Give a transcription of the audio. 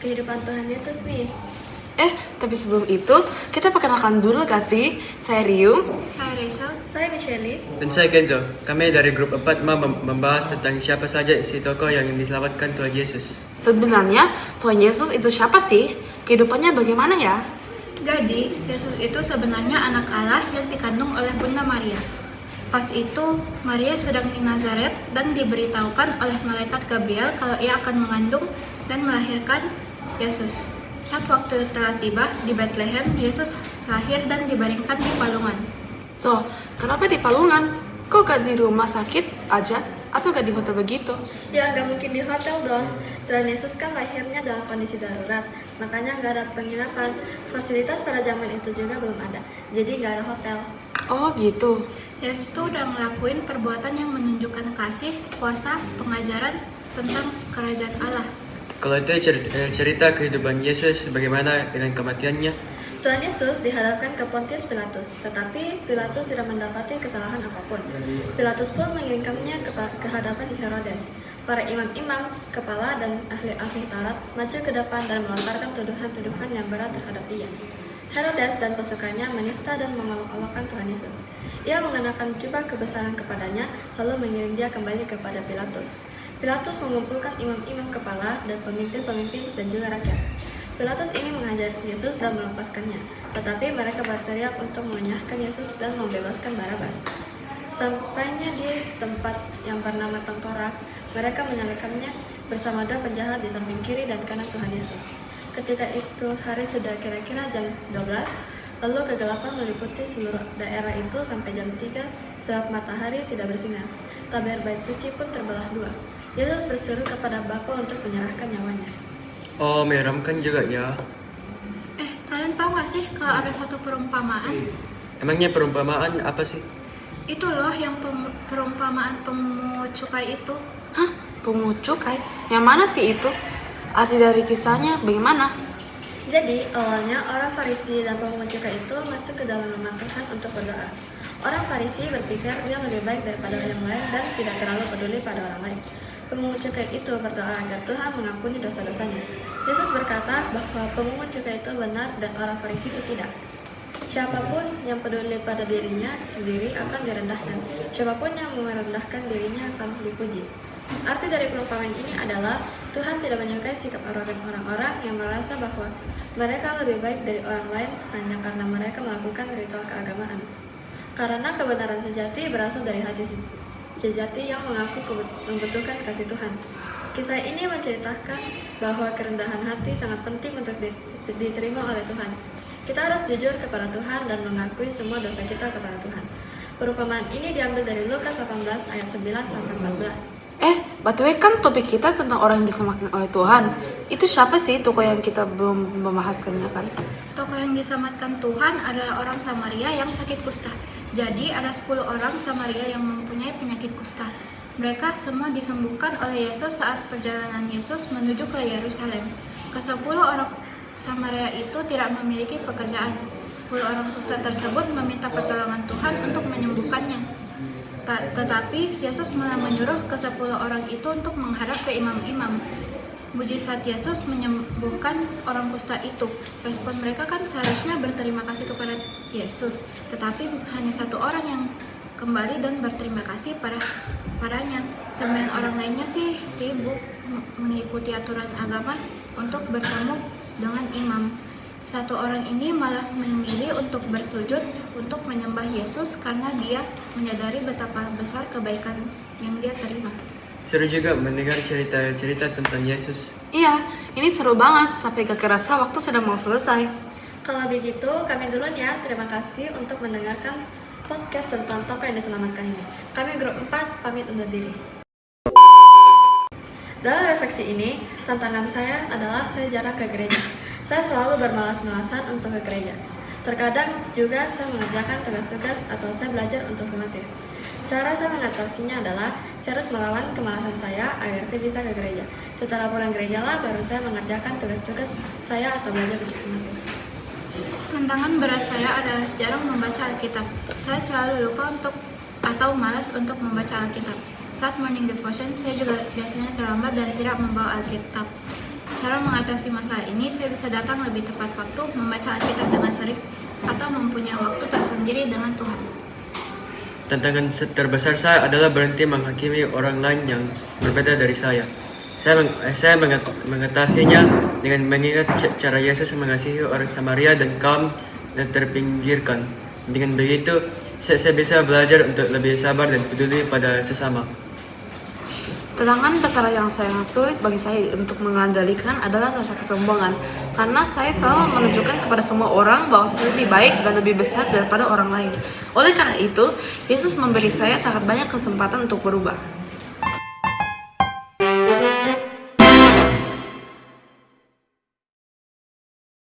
kehidupan Tuhan Yesus nih. Tapi sebelum itu, kita perkenalkan dulu gak sih? Saya Rium. Saya Rachel. Saya Michelle. Dan saya Kenzo. Kami dari grup 4 mau membahas tentang siapa saja si tokoh yang diselamatkan Tuhan Yesus. Sebenarnya, Tuhan Yesus itu siapa sih? Kehidupannya bagaimana ya? Jadi, Yesus itu sebenarnya anak Allah yang dikandung oleh Bunda Maria. Pas itu, Maria sedang di Nazaret dan diberitahukan oleh malaikat Gabriel kalau ia akan mengandung dan melahirkan Yesus. Saat waktu telah tiba di Bethlehem, Yesus lahir dan dibaringkan di palungan. Loh, kenapa di palungan? Kok gak di rumah sakit aja? Atau gak di hotel begitu? Ya, gak mungkin di hotel dong. Tuhan Yesus kan lahirnya dalam kondisi darurat, makanya gak ada penginapan. Fasilitas pada zaman itu juga belum ada, jadi gak ada hotel. Oh gitu. Yesus tuh udah ngelakuin perbuatan yang menunjukkan kasih, kuasa, pengajaran tentang kerajaan Allah. Kalau itu cerita kehidupan Yesus, bagaimana dengan kematiannya? Tuhan Yesus dihadapkan ke Pontius Pilatus, tetapi Pilatus tidak mendapati kesalahan apapun. Pilatus pun mengirimkannya ke hadapan Herodes. Para imam-imam, kepala, dan ahli-ahli Taurat maju ke depan dan melontarkan tuduhan-tuduhan yang berat terhadap dia. Herodes dan pasukannya menista dan mengolok-olokkan Tuhan Yesus. Ia mengenakan jubah kebesaran kepadanya, lalu mengirim dia kembali kepada Pilatus. Pilatus mengumpulkan imam-imam kepala dan pemimpin-pemimpin dan juga rakyat. Pilatus ingin mengajar Yesus dan melepaskannya, tetapi mereka berteriak untuk mengenyahkan Yesus dan membebaskan Barabas. Sampainya di tempat yang bernama Tengkorak, mereka menyalibkannya bersama dua penjahat di samping kiri dan kanan Tuhan Yesus. Ketika itu hari sudah kira-kira jam 12, lalu kegelapan meliputi seluruh daerah itu sampai jam 3 sebab matahari tidak bersinar. Tabir bait suci pun terbelah dua. Yesus berseru kepada Bapa untuk menyerahkan nyawanya. Oh, menyeramkan juga ya. Kalian tahu gak sih kalau ada satu perumpamaan? Emangnya perumpamaan apa sih? Itu loh yang perumpamaan pemungut cukai itu. Hah? Pungut cukai? Yang mana sih itu? Arti dari kisahnya bagaimana? Jadi, awalnya orang Farisi dan pemungut cukai itu masuk ke dalam rumah Tuhan untuk berdoa. Orang Farisi berpikir dia lebih baik daripada yang lain dan tidak terlalu peduli pada orang lain. Pemungut cukai itu berdoa agar Tuhan mengampuni dosa-dosanya. Yesus berkata bahwa pemungut cukai itu benar dan orang Farisi itu tidak. Siapapun yang peduli pada dirinya sendiri akan direndahkan. Siapapun yang merendahkan dirinya akan dipuji. Arti dari perumpamaan ini adalah Tuhan tidak menyukai sikap orang-orang yang merasa bahwa mereka lebih baik dari orang lain hanya karena mereka melakukan ritual keagamaan. Karena kebenaran sejati berasal dari hati sejati yang mengaku membutuhkan kasih Tuhan. Kisah ini menceritakan bahwa kerendahan hati sangat penting untuk diterima oleh Tuhan. Kita harus jujur kepada Tuhan dan mengakui semua dosa kita kepada Tuhan. Perumpamaan ini diambil dari Lukas 18 ayat 9-14. Btw kan topik kita tentang orang yang diselamatkan oleh Tuhan. Itu siapa sih tokoh yang kita belum membahaskannya kan? Tokoh yang diselamatkan Tuhan adalah orang Samaria yang sakit kusta. Jadi ada 10 orang Samaria yang mempunyai penyakit kusta. Mereka semua disembuhkan oleh Yesus saat perjalanan Yesus menuju ke Yerusalem. Ke-10 orang Samaria itu tidak memiliki pekerjaan. 10 orang kusta tersebut meminta pertolongan Tuhan untuk menyembuhkannya. Tetapi Yesus malah menyuruh ke-10 orang itu untuk menghadap ke imam-imam. Mujizat Yesus menyembuhkan orang kusta itu. Respon mereka kan seharusnya berterima kasih kepada Yesus, tetapi hanya 1 orang yang kembali dan berterima kasih padanya. 9 orang lainnya sih sibuk mengikuti aturan agama untuk bertemu dengan imam. 1 orang ini malah memilih untuk bersujud untuk menyembah Yesus karena dia menyadari betapa besar kebaikan yang dia terima. Seru juga mendengar cerita-cerita tentang Yesus. Iya, ini seru banget sampai gak kerasa waktu sudah mau selesai. Kalau begitu, kami duluan ya. Terima kasih untuk mendengarkan podcast tentang tokoh yang diselamatkan ini. Kami grup 4 pamit undur diri. Dalam refleksi ini, tantangan saya adalah saya jarang ke gereja. Saya selalu bermalas-malasan untuk ke gereja. Terkadang juga saya mengerjakan tugas-tugas atau saya belajar untuk berlatih. Cara saya mengatasinya adalah saya harus melawan kemalasan saya agar saya bisa ke gereja. Setelah pulang gereja lah baru saya mengerjakan tugas-tugas saya atau belajar untuk semakin. Tantangan berat saya adalah jarang membaca Alkitab. Saya selalu lupa atau malas untuk membaca Alkitab. Saat morning devotion, saya juga biasanya terlambat dan tidak membawa Alkitab. cara mengatasi masalah ini, saya bisa datang lebih tepat waktu, membaca Alkitab dengan sering, atau mempunyai waktu tersendiri dengan Tuhan. Tantangan terbesar saya adalah berhenti menghakimi orang lain yang berbeda dari saya. Saya mengatasinya dengan mengingat cara Yesus mengasihi orang Samaria dan kaum yang terpinggirkan. Dengan begitu, saya bisa belajar untuk lebih sabar dan peduli pada sesama. Tantangan besar yang sangat sulit bagi saya untuk mengendalikan adalah rasa kesombongan, karena saya selalu menunjukkan kepada semua orang bahwa saya lebih baik dan lebih besar daripada orang lain. Oleh karena itu, Yesus memberi saya sangat banyak kesempatan untuk berubah.